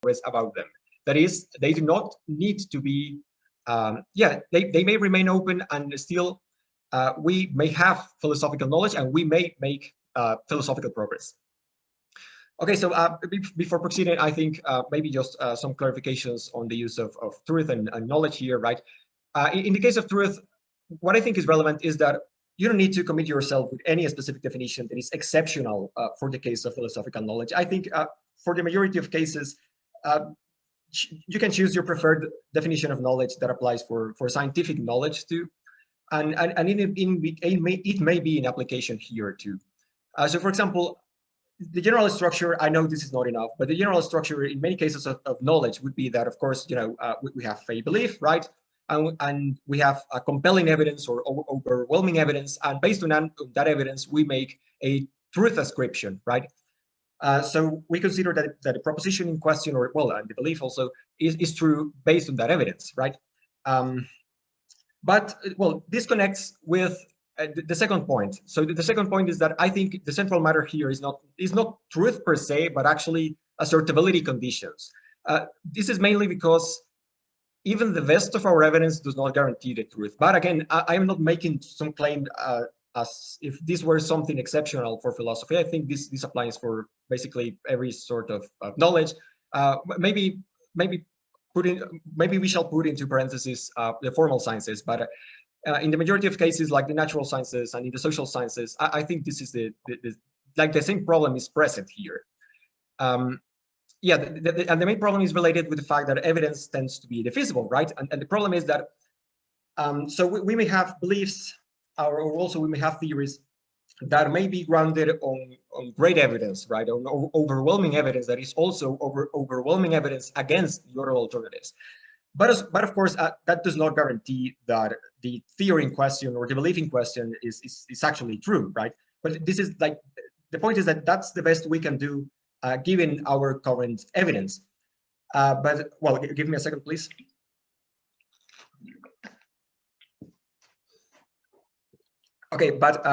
progress about them. That is, they do not need to be, they may remain open, and still we may have philosophical knowledge, and we may make philosophical progress. Okay, so before proceeding, I think maybe just some clarifications on the use of truth and knowledge here, right? In the case of truth, what I think is relevant is that you don't need to commit yourself with any specific definition that is exceptional for the case of philosophical knowledge. I think for the majority of cases, you can choose your preferred definition of knowledge that applies for scientific knowledge too, and it may be in application here too. So, for example, the general structure, I know this is not enough, but the general structure in many cases of knowledge would be that, of course, we have a belief, right? And we have a compelling evidence or overwhelming evidence, and based on that evidence, we make a truth ascription, right? So we consider that the proposition in question, or and the belief also, is true based on that evidence, right? But this connects with the second point. So the second point is that I think the central matter here is not truth per se, but actually assertability conditions. This is mainly because even the best of our evidence does not guarantee the truth. But again, I am not making some claim as if this were something exceptional for philosophy. I think this applies for basically every sort of knowledge. Maybe we shall put into parentheses the formal sciences, but in the majority of cases, like the natural sciences and in the social sciences, I think this is the same problem is present here. And the main problem is related with the fact that evidence tends to be divisible, right? And the problem is that so we may have beliefs, or also we may have theories that may be grounded on great evidence, right? On overwhelming evidence that is also overwhelming evidence against the other alternatives. But of course, that does not guarantee that the theory in question or the belief in question is actually true, right? But this is like, the point is that that's the best we can do given our current evidence. But give me a second, please. Okay, but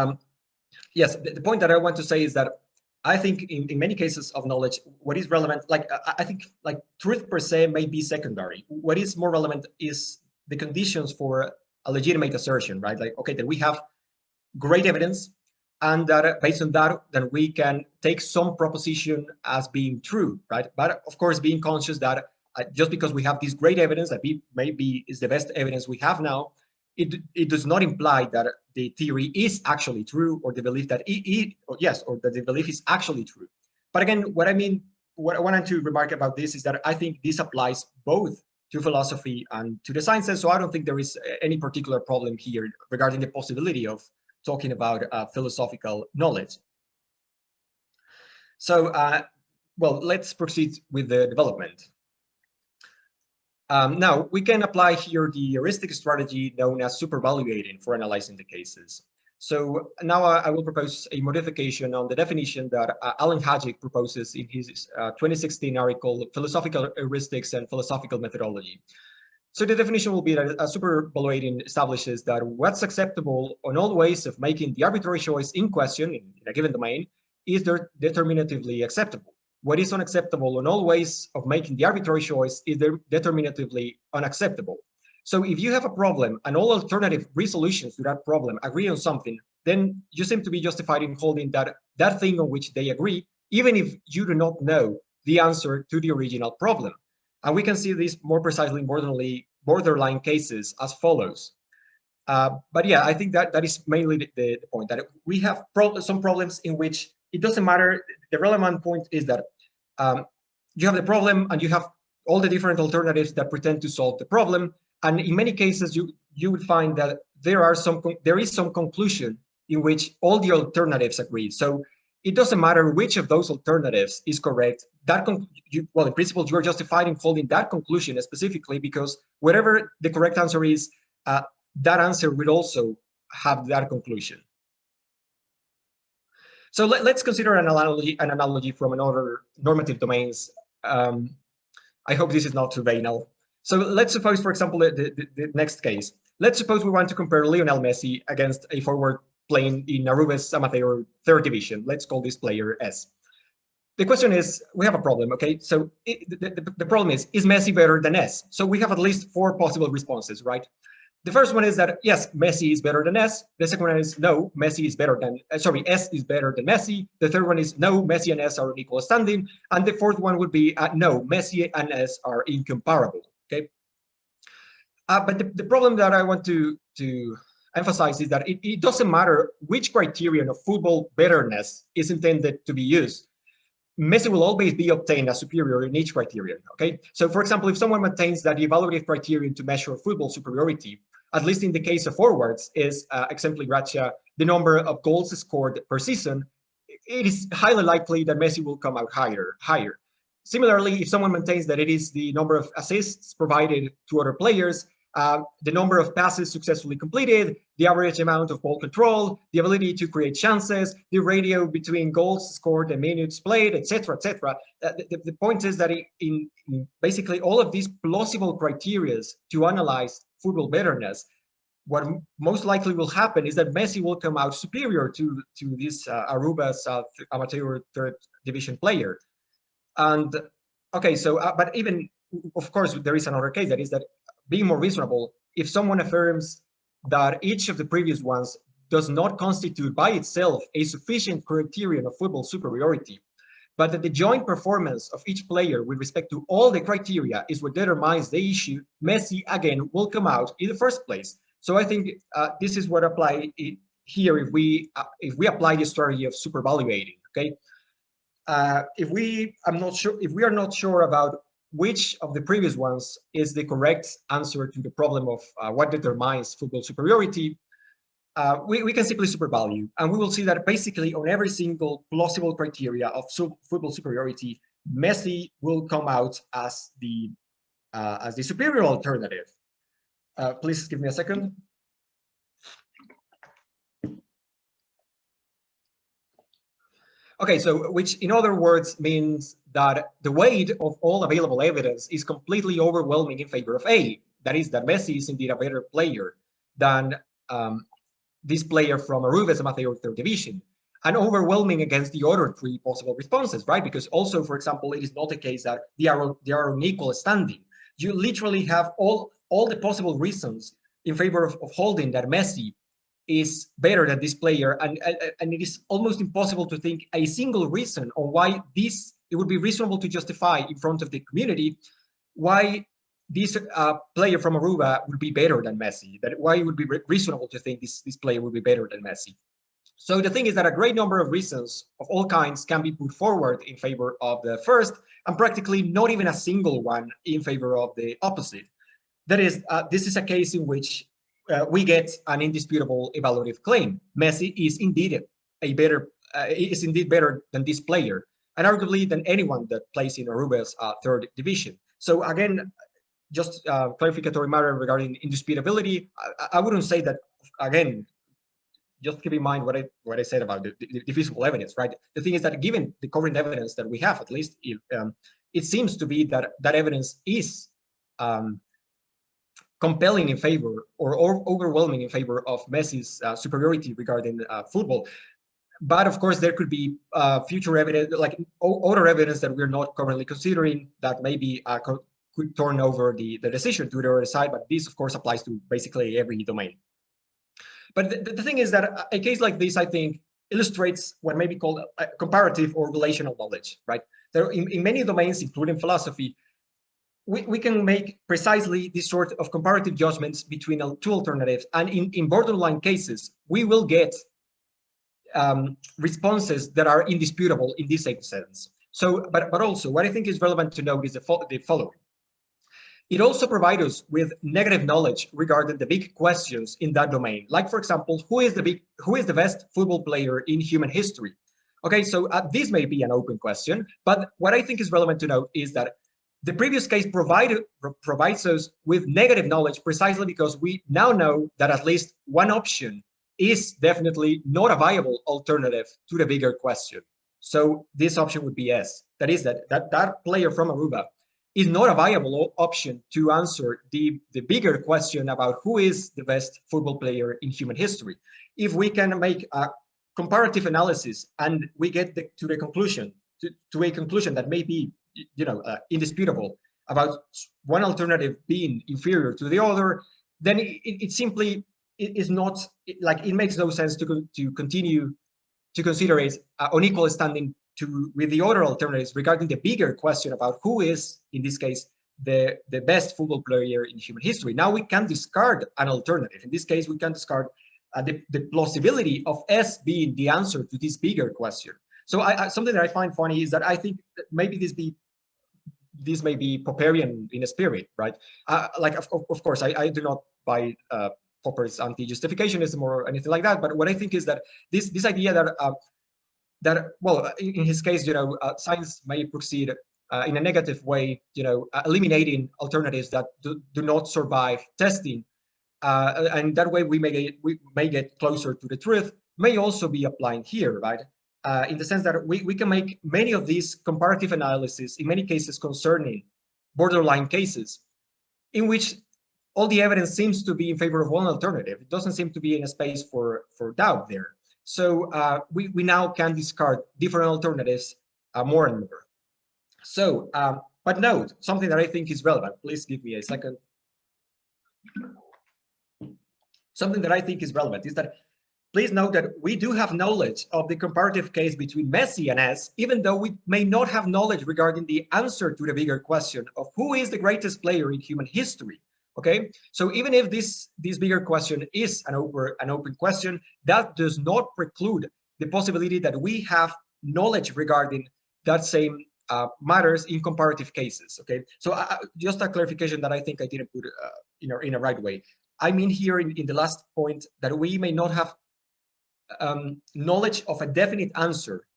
yes, the point that I want to say is that I think in many cases of knowledge, what is relevant, I think truth per se may be secondary. What is more relevant is the conditions for a legitimate assertion, right? Like, okay, that we have great evidence, and that based on that, then we can take some proposition as being true, right? But of course, being conscious that just because we have this great evidence that maybe is the best evidence we have now, it does not imply that the theory is actually true, or the belief that or that the belief is actually true. But again, what I wanted to remark about this is that I think this applies both to philosophy and to the sciences. So I don't think there is any particular problem here regarding the possibility of talking about philosophical knowledge. So, let's proceed with the development. Now, we can apply here the heuristic strategy known as supervaluating for analyzing the cases. So now I will propose a modification on the definition that Alan Hajic proposes in his 2016 article, Philosophical Heuristics and Philosophical Methodology. So the definition will be that supervaluating establishes that what's acceptable on all ways of making the arbitrary choice in question in a given domain is determinatively acceptable. What is unacceptable on all ways of making the arbitrary choice is determinatively unacceptable. So if you have a problem and all alternative resolutions to that problem agree on something, then you seem to be justified in holding that thing on which they agree, even if you do not know the answer to the original problem. And we can see this more precisely in borderline cases as follows. But yeah, I think that is mainly the point, that we have some problems in which it doesn't matter. The relevant point is that you have the problem and you have all the different alternatives that pretend to solve the problem. And in many cases, you would find that there is some conclusion in which all the alternatives agree. So it doesn't matter which of those alternatives is correct. In principle, you are justified in holding that conclusion specifically because whatever the correct answer is, that answer will also have that conclusion. So let's consider an analogy from another normative domains. I hope this is not too banal. So let's suppose, for example, the next case. Let's suppose we want to compare Lionel Messi against a forward playing in Aruba's amateur third division. Let's call this player S. the question is, we have a problem, okay? So the problem is Messi better than S? So we have at least 4 possible responses, right? The first one is that, yes, Messi is better than S. The second one is, no, Messi is better than, S is better than Messi. The third one is, no, Messi and S are in equal standing. And the fourth one would be, no, Messi and S are incomparable, okay? But the problem that I want to emphasize is that it doesn't matter which criterion of football betterness is intended to be used. Messi will always be obtained as superior in each criterion, okay? So for example, if someone maintains that the evaluative criterion to measure football superiority, at least in the case of forwards, is exempli gratia, the number of goals scored per season, it is highly likely that Messi will come out higher. Similarly, if someone maintains that it is the number of assists provided to other players, the number of passes successfully completed, the average amount of ball control, the ability to create chances, the ratio between goals scored and minutes played, etc., etc. The point is that in basically all of these plausible criteria to analyze football betterness, what most likely will happen is that Messi will come out superior to this Aruba's amateur third division player. And okay, so but even, of course, there is another case, that is that being more reasonable, if someone affirms that each of the previous ones does not constitute by itself a sufficient criterion of football superiority, but that the joint performance of each player with respect to all the criteria is what determines the issue, Messi again will come out in the first place. So I think this is what apply here if we apply the strategy of supervaluating. Okay, if we are not sure about which of the previous ones is the correct answer to the problem of what determines football superiority, we can simply supervalue, and we will see that basically on every single plausible criteria of football superiority, Messi will come out as the superior alternative. Please give me a second. Okay, so which in other words means that the weight of all available evidence is completely overwhelming in favor of A. That is, that Messi is indeed a better player than this player from Aruba's amateur third division, and overwhelming against the other 3 possible responses, right? Because also, for example, it is not the case that they are on equal standing. You literally have all the possible reasons in favor of holding that Messi is better than this player, and it is almost impossible to think a single reason on why it would be reasonable to justify in front of the community why this player from Aruba would be better than Messi, that why it would be reasonable to think this player would be better than Messi. So the thing is that a great number of reasons of all kinds can be put forward in favor of the first, and practically not even a single one in favor of the opposite. That is, this is a case in which we get an indisputable evaluative claim. Messi is indeed better than this player, and arguably than anyone that plays in Aruba's third division. So again, just clarificatory matter regarding indisputability. I wouldn't say that, again, just keep in mind what I said about the visible evidence, right? The thing is that given the current evidence that we have, at least, it seems to be that evidence is compelling in favor or overwhelming in favor of Messi's superiority regarding football. But of course, there could be future evidence, like other evidence that we're not currently considering, that maybe could turn over the decision to the other side. But this, of course, applies to basically every domain. But the thing is that a case like this, I think, illustrates what may be called comparative or relational knowledge, right? There, in many domains, including philosophy, we can make precisely this sort of comparative judgments between 2 alternatives. And in borderline cases, we will get responses that are indisputable in this sense. So, but also, what I think is relevant to note is the following. It also provides us with negative knowledge regarding the big questions in that domain. Like, for example, who is the best football player in human history? Okay, so this may be an open question, but what I think is relevant to note is that the previous case provides us with negative knowledge precisely because we now know that at least one option is definitely not a viable alternative to the bigger question. So this option would be S. That is that player from Aruba is not a viable option to answer the bigger question about who is the best football player in human history. If we can make a comparative analysis and we get to the conclusion to a conclusion that may be, indisputable about one alternative being inferior to the other, then it simply is not, like, it makes no sense to continue to consider it on equal standing with the other alternatives regarding the bigger question about who is, in this case, the best football player in human history. Now we can discard an alternative. In this case, we can discard the plausibility of S being the answer to this bigger question. So something that I find funny is that I think that maybe this may be Popperian in a spirit, right? Like, of course, I do not buy Popper's anti-justificationism or anything like that. But what I think is that this idea that well, in his case, science may proceed in a negative way, eliminating alternatives that do not survive testing, and that way we may get closer to the truth. May also be applying here, right? In the sense that we can make many of these comparative analyses, in many cases concerning borderline cases, in which all the evidence seems to be in favor of one alternative. It doesn't seem to be in a space for doubt there. So we now can discard different alternatives more and more. So, but note, something that I think is relevant. Please give me a second. Something that I think is relevant is that, please note that we do have knowledge of the comparative case between Messi and S, even though we may not have knowledge regarding the answer to the bigger question of who is the greatest player in human history. Okay, so even if this bigger question is an open question, that does not preclude the possibility that we have knowledge regarding that same matters in comparative cases. Okay, so just a clarification that I think I didn't put in a right way. I mean here in the last point that we may not have knowledge of a definite answer,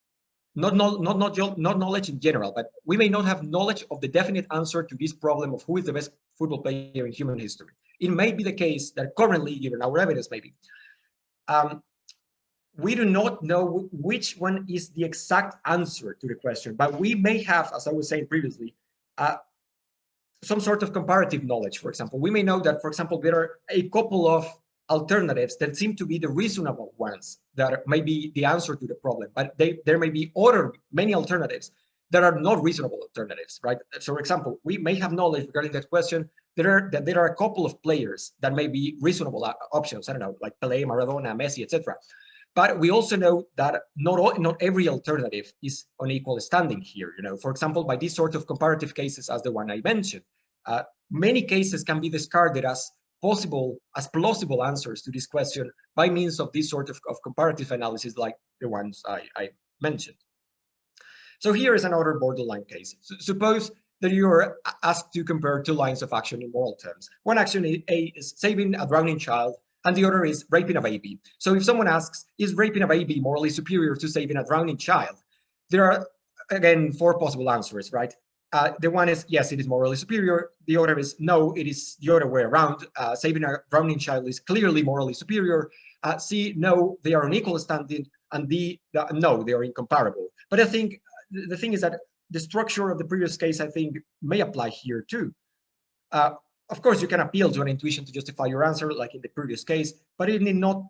not knowledge in general, but we may not have knowledge of the definite answer to this problem of who is the best football player in human history. It may be the case that currently, given our evidence, maybe we do not know which one is the exact answer to the question, but we may have, as I was saying previously, some sort of comparative knowledge. For example, we may know that, for example, there are a couple of alternatives that seem to be the reasonable ones that may be the answer to the problem, but there may be many alternatives that are not reasonable alternatives, right? So, for example, we may have knowledge regarding that question that there are a couple of players that may be reasonable options. I don't know, like Pelé, Maradona, Messi, etc. But we also know that not every alternative is on equal standing here. For example, by these sort of comparative cases, as the one I mentioned, many cases can be discarded as plausible answers to this question by means of this sort of comparative analysis, like the ones I mentioned. So here is another borderline case. Suppose that you're asked to compare two lines of action in moral terms. One action A is saving a drowning child, and the other is raping a baby. So if someone asks, is raping a baby morally superior to saving a drowning child? There are, again, four possible answers, right? The one is, yes, it is morally superior. The other is, no, it is the other way around. Saving a drowning child is clearly morally superior. C, no, they are on equal standing. And D, no, they are incomparable. But I think the thing is that the structure of the previous case, I think, may apply here too. Of course, you can appeal to an intuition to justify your answer, like in the previous case, but it need not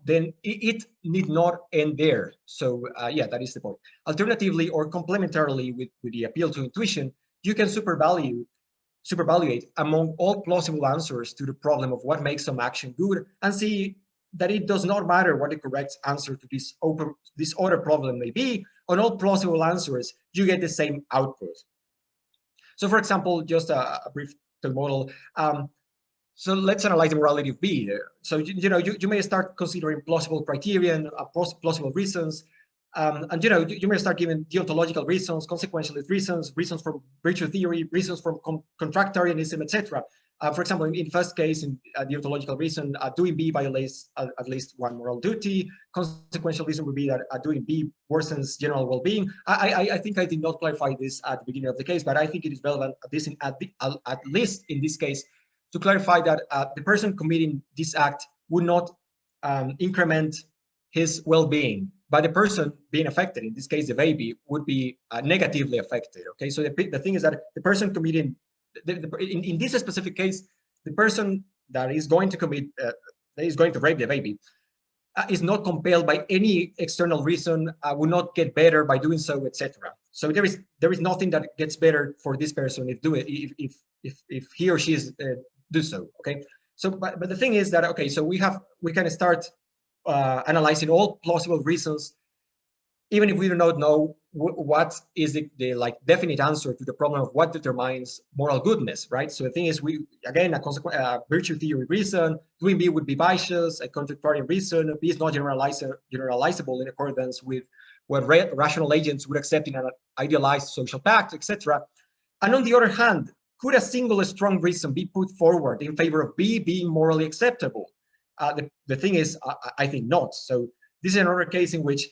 end there. So yeah, that is the point. Alternatively, or complementarily with the appeal to intuition, you can supervaluate among all plausible answers to the problem of what makes some action good, and see that it does not matter what the correct answer to this other problem may be. On all plausible answers, you get the same output. So, for example, just a brief model. So let's analyze the morality of B. So you may start considering plausible criterion, plausible reasons, and you may start giving deontological reasons, consequentialist reasons from virtue theory, reasons from contractarianism, etc. For example, in the first case, in deontological reason, doing B violates at least one moral duty. Consequentialism would be that doing B worsens general well-being. I think I did not clarify this at the beginning of the case, but I think it is relevant at least in this case to clarify that the person committing this act would not increment his well-being, but the person being affected, in this case the baby, would be negatively affected. Okay, so the thing is that the person committing in this specific case, the person that is going to commit, that is going to rape the baby, is not compelled by any external reason, will not get better by doing so, etc. So there is nothing that gets better for this person if he or she is do so. Okay. So but the thing is that, okay, so we can start analyzing all plausible reasons, even if we do not know what is the like definite answer to the problem of what determines moral goodness, right? So the thing is, we again, a virtue theory reason, doing B would be vicious, a contradictorian reason, B is not generalizable in accordance with what rational agents would accept in an idealized social pact, etc. And on the other hand, could a single strong reason be put forward in favor of B being morally acceptable? The thing is, I think not. So this is another case in which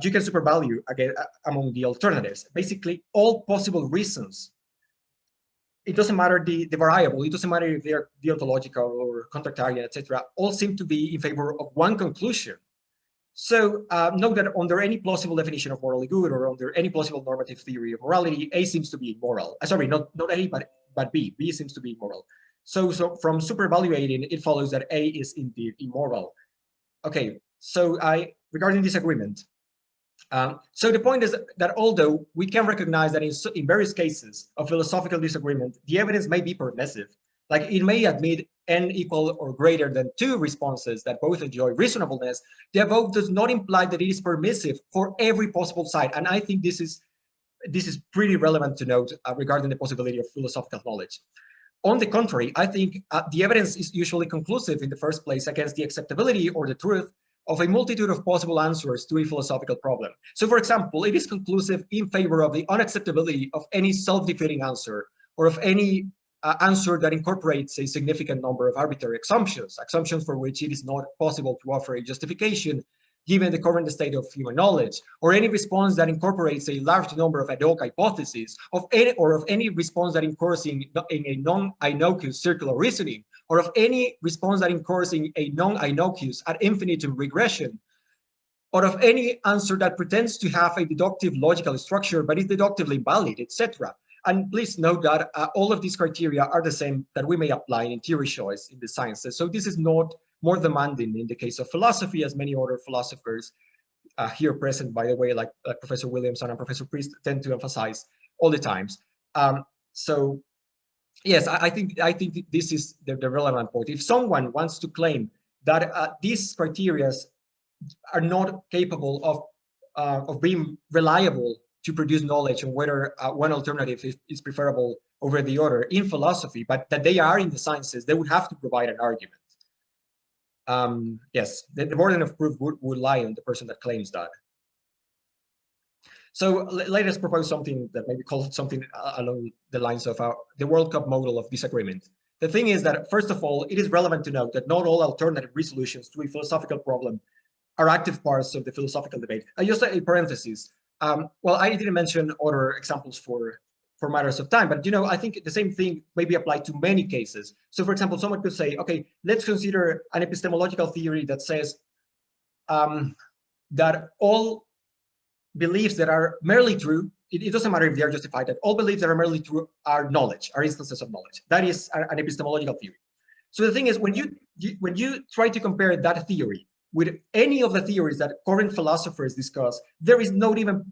you can supervalue again among the alternatives. Basically, all possible reasons. It doesn't matter the variable. It doesn't matter if they're deontological or contractarian, etc. All seem to be in favor of one conclusion. So note that under any plausible definition of morally good, or under any plausible normative theory of morality, A seems to be immoral. Sorry, not A, but B. B seems to be immoral. So from supervaluating, it follows that A is indeed immoral. Okay, so regarding this agreement. So the point is that although we can recognize that in various cases of philosophical disagreement, the evidence may be permissive, like it may admit n equal or greater than 2 responses that both enjoy reasonableness, the above does not imply that it is permissive for every possible side. And I think this is pretty relevant to note regarding the possibility of philosophical knowledge. On the contrary, I think the evidence is usually conclusive in the first place against the acceptability or the truth of a multitude of possible answers to a philosophical problem. So for example, it is conclusive in favor of the unacceptability of any self-defeating answer, or of any answer that incorporates a significant number of arbitrary assumptions for which it is not possible to offer a justification given the current state of human knowledge, or any response that incorporates a large number of ad hoc hypotheses, of any response that incurs in a non-innocuous circular reasoning, or of any response that incurs in a non-innocuous ad infinitum regression, or of any answer that pretends to have a deductive logical structure but is deductively invalid, etc. And please note that all of these criteria are the same that we may apply in theory choice in the sciences. So this is not more demanding in the case of philosophy, as many other philosophers here present, by the way, like Professor Williamson and Professor Priest tend to emphasize all the times. So yes, I think this is the relevant point. If someone wants to claim that these criteria are not capable of being reliable to produce knowledge on whether one alternative is preferable over the other in philosophy, but that they are in the sciences, they would have to provide an argument. Yes, the burden of proof would lie on the person that claims that. So let us propose something that maybe called something along the lines of the World Cup model of disagreement. The thing is that, first of all, it is relevant to note that not all alternative resolutions to a philosophical problem are active parts of the philosophical debate. Just a parenthesis. Well, I didn't mention other examples for matters of time, but I think the same thing may be applied to many cases. So for example, someone could say, okay, let's consider an epistemological theory that says that all beliefs that are merely true, it doesn't matter if they are justified, that all beliefs that are merely true are knowledge, are instances of knowledge. That is an epistemological theory. So the thing is, when you try to compare that theory with any of the theories that current philosophers discuss, there is not even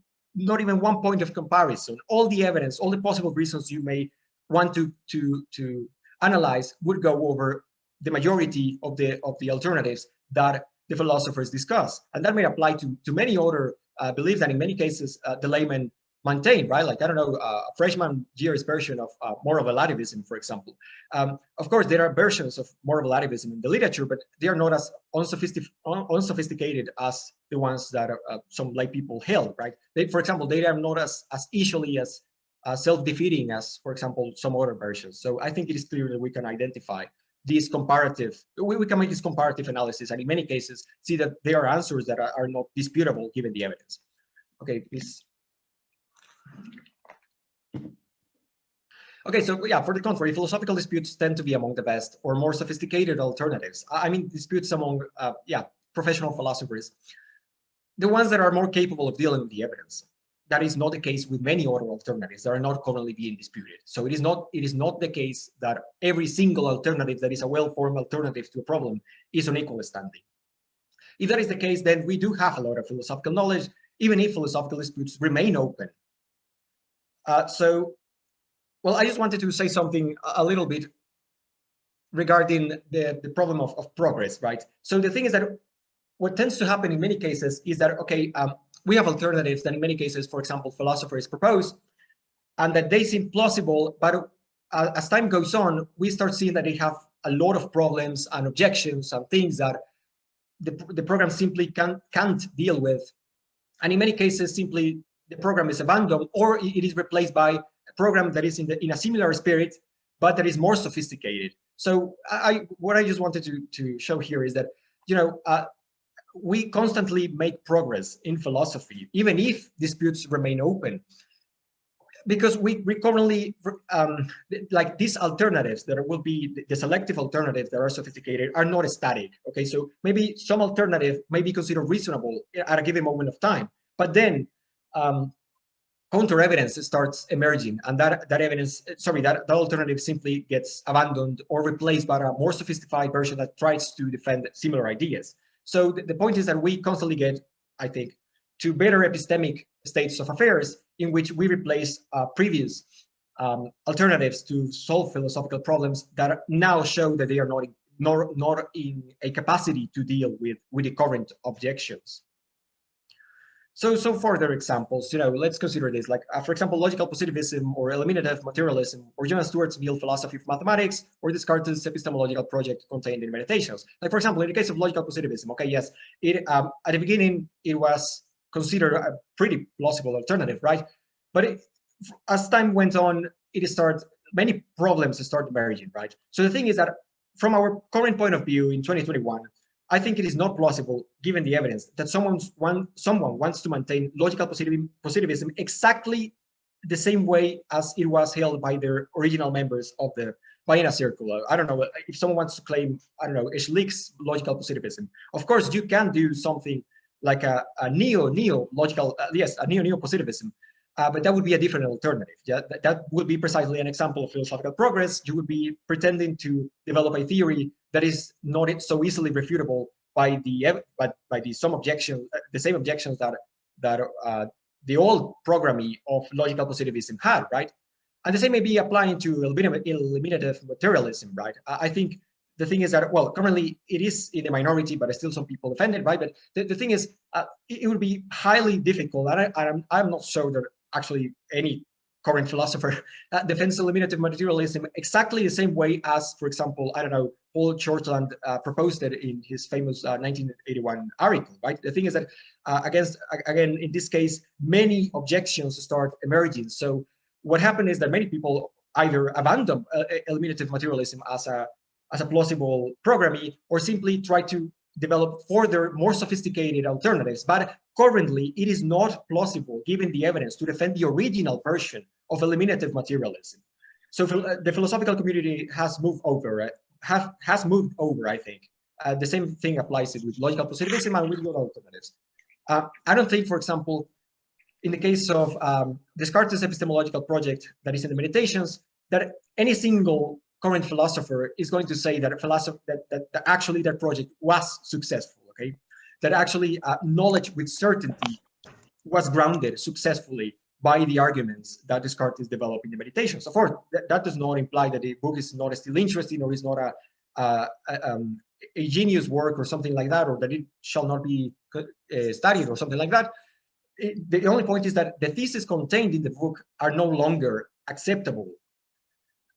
one point of comparison. All the evidence, all the possible reasons you may want to analyze would go over the majority of the alternatives that the philosophers discuss, and that may apply to many other beliefs that in many cases the laymen maintain, right? Like, I don't know, a freshman year's version of moral relativism, for example. Of course, there are versions of moral relativism in the literature, but they are not as unsophisticated as the ones that some lay people held, right? For example, they are not as easily as self-defeating as, for example, some other versions. So I think it is clear that we can identify these comparative, we can make this comparative analysis, and in many cases see that there are answers that are not disputable given the evidence. Okay, please. Okay, so yeah, for the contrary, philosophical disputes tend to be among the best or more sophisticated alternatives. I mean, disputes among, professional philosophers, the ones that are more capable of dealing with the evidence. That is not the case with many other alternatives that are not currently being disputed. So it is not the case that every single alternative that is a well-formed alternative to a problem is on equal standing. If that is the case, then we do have a lot of philosophical knowledge, even if philosophical disputes remain open. Well, I just wanted to say something a little bit regarding the problem of progress, right? So the thing is that what tends to happen in many cases is that, okay, we have alternatives that in many cases, for example, philosophers propose, and that they seem plausible, but as time goes on, we start seeing that they have a lot of problems and objections and things that the program simply can't deal with. And in many cases, simply the program is abandoned, or it is replaced by a program that is in a similar spirit, but that is more sophisticated. So what I just wanted to show here is that, we constantly make progress in philosophy, even if disputes remain open, because we currently, like these alternatives that will be the selective alternatives that are sophisticated are not static. Okay, so maybe some alternative may be considered reasonable at a given moment of time, but then counter evidence starts emerging, and that alternative simply gets abandoned or replaced by a more sophisticated version that tries to defend similar ideas. So the point is that we constantly get, I think, to better epistemic states of affairs in which we replace previous alternatives to solve philosophical problems that now show that they are not in a capacity to deal with the current objections. So further examples, let's consider this, like, for example, logical positivism or eliminative materialism, or John Stuart's Mill philosophy of mathematics, or Descartes' epistemological project contained in Meditations. Like, for example, in the case of logical positivism, okay, yes, at the beginning, it was considered a pretty plausible alternative, right? But as time went on, many problems start emerging, right? So the thing is that from our current point of view in 2021, I think it is not plausible, given the evidence, that someone wants to maintain logical positivism exactly the same way as it was held by their original members of the Vienna Circle. I don't know if someone wants to claim, I don't know, Schlick's logical positivism. Of course, you can do something like a neo-positivism, but that would be a different alternative. Yeah, that would be precisely an example of philosophical progress. You would be pretending to develop a theory that is not so easily refutable by the same objections that the old programming of logical positivism had, right? And the same may be applying to eliminative materialism, right? I think the thing is that, well, currently it is in the minority, but still some people defend it, right? But the thing is, it would be highly difficult, and I'm not sure that actually any current philosopher defends eliminative materialism exactly the same way as, for example, I don't know, Paul Chortland proposed it in his famous 1981 article, right? The thing is that, again, in this case, many objections start emerging. So what happened is that many people either abandon eliminative materialism as a plausible programming, or simply try to develop further, more sophisticated alternatives. But currently, it is not plausible, given the evidence, to defend the original version of eliminative materialism. So the philosophical community has moved over, I think. The same thing applies with logical positivism and with other alternatives. I don't think, for example, in the case of Descartes' epistemological project that is in the Meditations, that any single current philosopher is going to say that actually that project was successful, okay? That actually knowledge with certainty was grounded successfully by the arguments that Descartes developed in the Meditations. Of course, that does not imply that the book is not still interesting, or is not a genius work or something like that, or that it shall not be studied or something like that. The only point is that the theses contained in the book are no longer acceptable.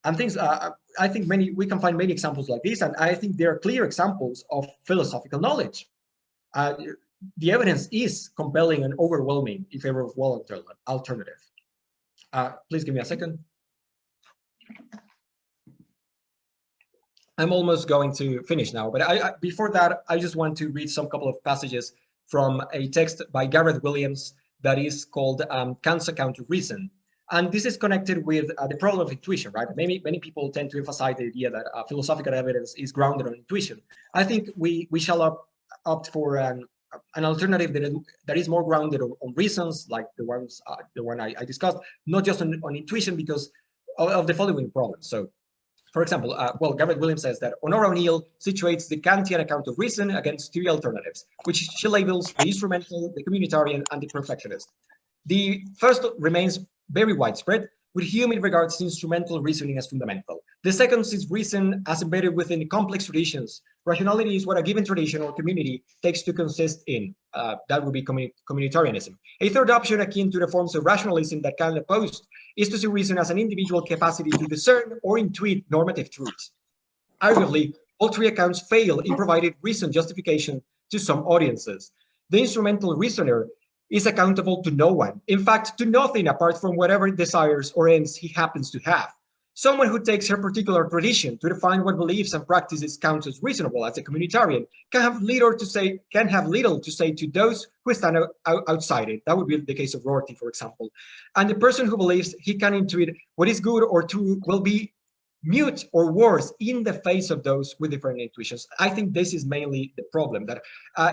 And things, I think we can find many examples like this, and I think there are clear examples of philosophical knowledge. The evidence is compelling and overwhelming in favor of one alternative. Please give me a second. I'm almost going to finish now, but before that, I just want to read some couple of passages from a text by Gareth Williams that is called Kant's Account of Reason. And this is connected with the problem of intuition, right? Many people tend to emphasize the idea that philosophical evidence is grounded on intuition. I think we shall opt for an alternative that is more grounded on reasons, like the one I discussed, not just on intuition, because of the following problem. So For example, well, Garrett Williams says that Honora O'Neill situates the Kantian account of reason against three alternatives, which she labels the instrumental, the communitarian, and the perfectionist. The first remains very widespread, with Hume it regards instrumental reasoning as fundamental. The second sees reason as embedded within complex traditions. Rationality is what a given tradition or community takes to consist in. That would be communitarianism. A third option, akin to the forms of rationalism that Kant opposed, is to see reason as an individual capacity to discern or intuit normative truths. Arguably, all three accounts fail in providing reason justification to some audiences. The instrumental reasoner is accountable to no one, in fact, to nothing apart from whatever desires or ends he happens to have. Someone who takes her particular tradition to define what beliefs and practices count as reasonable as a communitarian can have little to say to those who stand outside it. That would be the case of Rorty, for example. And the person who believes he can intuit what is good or true will be mute or worse in the face of those with different intuitions. I think this is mainly the problem, that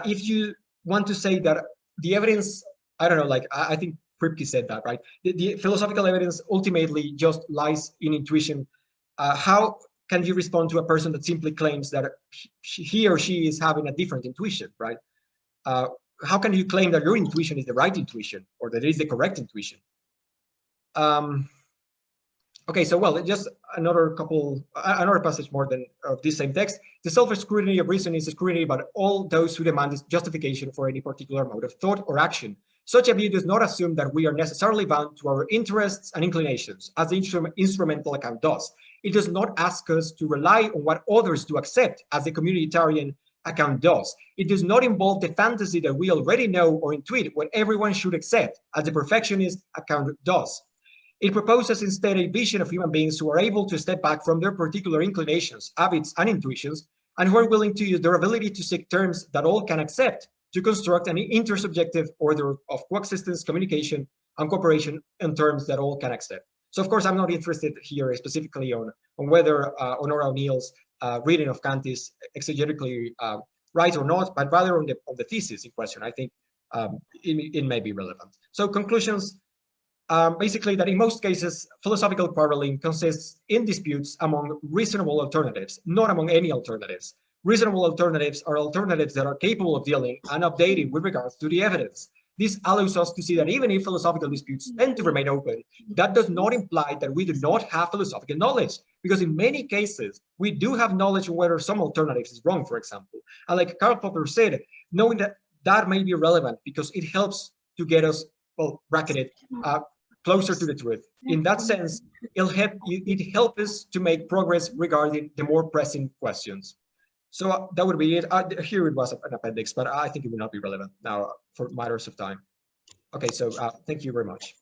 if you want to say that the evidence, I don't know, like I think Kripke said that, right? The philosophical evidence ultimately just lies in intuition. How can you respond to a person that simply claims that he or she is having a different intuition, right? How can you claim that your intuition is the right intuition or that it is the correct intuition? Okay, so well, just another passage more than of this same text. The self-scrutiny of reason is a scrutiny about all those who demand justification for any particular mode of thought or action. Such a view does not assume that we are necessarily bound to our interests and inclinations, as the instrumental account does. It does not ask us to rely on what others do accept, as the communitarian account does. It does not involve the fantasy that we already know or intuit what everyone should accept, as the perfectionist account does. It proposes instead a vision of human beings who are able to step back from their particular inclinations, habits, and intuitions, and who are willing to use their ability to seek terms that all can accept to construct an intersubjective order of coexistence, communication, and cooperation in terms that all can accept. So, of course, I'm not interested here specifically on whether Honora O'Neill's reading of Kant is exegetically right or not, but rather on the thesis in question. I think it may be relevant. So, conclusions. Basically, that in most cases, philosophical quarreling consists in disputes among reasonable alternatives, not among any alternatives. Reasonable alternatives are alternatives that are capable of dealing and updating with regards to the evidence. This allows us to see that even if philosophical disputes tend to remain open, that does not imply that we do not have philosophical knowledge, because in many cases, we do have knowledge on whether some alternatives is wrong, for example. And like Karl Popper said, knowing that may be relevant because it helps to get us, well, bracketed, closer to the truth. In that sense, it helps us to make progress regarding the more pressing questions. So that would be it. Here it was an appendix, but I think it would not be relevant now for matters of time. Okay, so thank you very much.